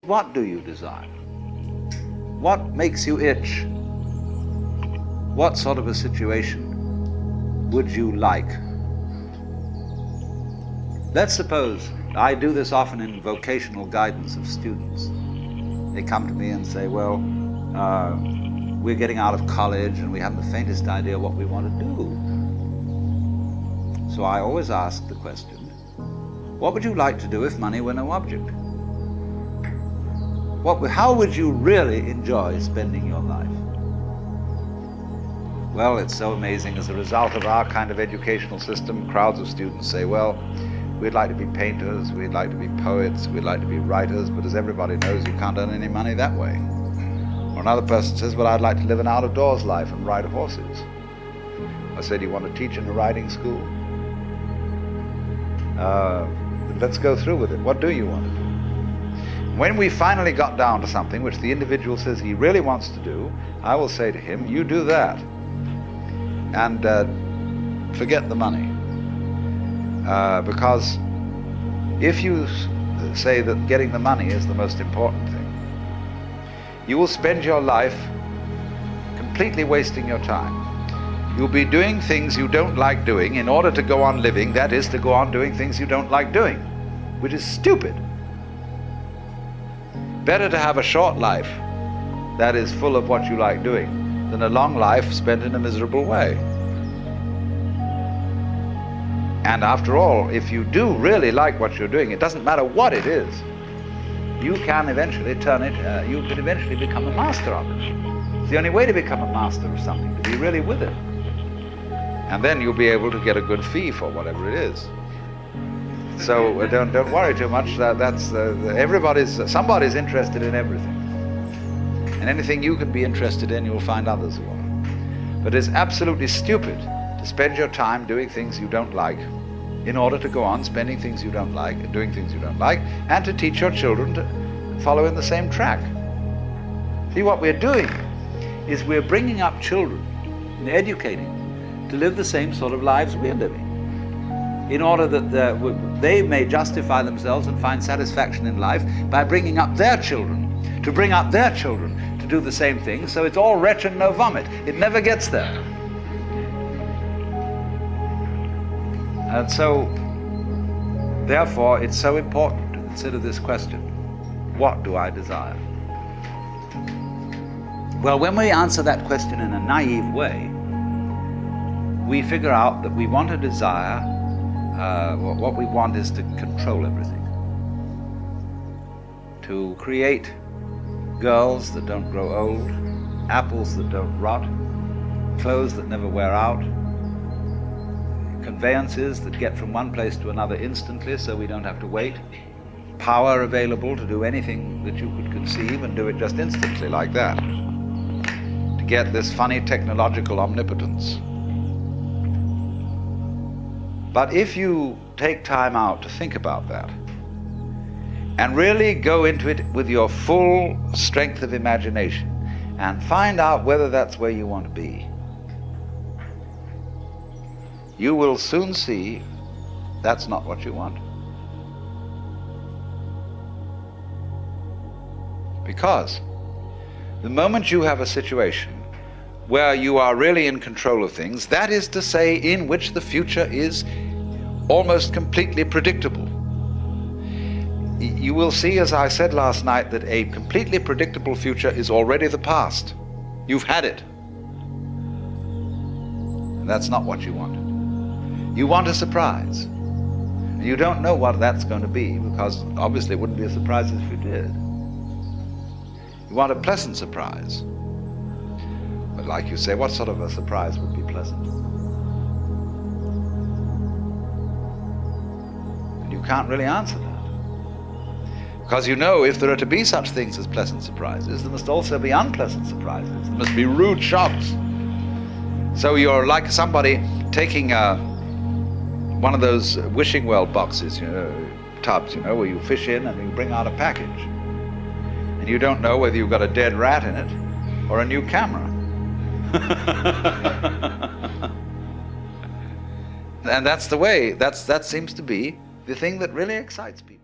What do you desire? What makes you itch? What sort of a situation would you like? Let's suppose, I do this often in vocational guidance of students. They come to me and say, well, we're getting out of college and we haven't the faintest idea what we want to do. So I always ask the question, what would you like to do if money were no object? How would you really enjoy spending your life? Well, it's so amazing. As a result of our kind of educational system, crowds of students say, well, we'd like to be painters, we'd like to be poets, we'd like to be writers, but as everybody knows, you can't earn any money that way. Or another person says, well, I'd like to live an out-of-doors life and ride horses. I said, you want to teach in a riding school? Let's go through with it. What do you want to do? When we finally got down to something which the individual says he really wants to do, I will say to him, you do that. And forget the money. Because if you say that getting the money is the most important thing, you will spend your life completely wasting your time. You'll be doing things you don't like doing in order to go on living, that is, to go on doing things you don't like doing, which is stupid. Better to have a short life that is full of what you like doing than a long life spent in a miserable way. And after all, if you do really like what you're doing, it doesn't matter what it is, you can eventually turn it, you can eventually become a master of it. It's the only way to become a master of something, to be really with it. And then you'll be able to get a good fee for whatever it is. So don't worry too much. Somebody's interested in everything. And anything you can be interested in, you'll find others who are. But it's absolutely stupid to spend your time doing things you don't like in order to go on spending things you don't like and doing things you don't like, and to teach your children to follow in the same track. See, what we're doing is we're bringing up children and educating to live the same sort of lives we're living, in order that they may justify themselves and find satisfaction in life by bringing up their children, to bring up their children to do the same thing, so it's all retch and no vomit. It never gets there. And so, therefore, it's so important to consider this question, what do I desire? Well, when we answer that question in a naive way, we figure out that we want to desire, what we want is to control everything. To create girls that don't grow old, apples that don't rot, clothes that never wear out, conveyances that get from one place to another instantly so we don't have to wait, power available to do anything that you could conceive and do it just instantly like that, to get this funny technological omnipotence. But if you take time out to think about that and really go into it with your full strength of imagination and find out whether that's where you want to be, you will soon see that's not what you want. Because the moment you have a situation where you are really in control of things, that is to say, in which the future is almost completely predictable, you will see, as I said last night, that a completely predictable future is already the past. You've had it. And that's not what you want. You want a surprise. And you don't know what that's going to be, because obviously it wouldn't be a surprise if you did. You want a pleasant surprise. But like you say, what sort of a surprise would be pleasant? And you can't really answer that. Because you know, if there are to be such things as pleasant surprises, there must also be unpleasant surprises. There must be rude shocks. So you're like somebody taking one of those wishing well boxes, tubs, where you fish in and you bring out a package. And you don't know whether you've got a dead rat in it or a new camera. And that's the way, that seems to be the thing that really excites people.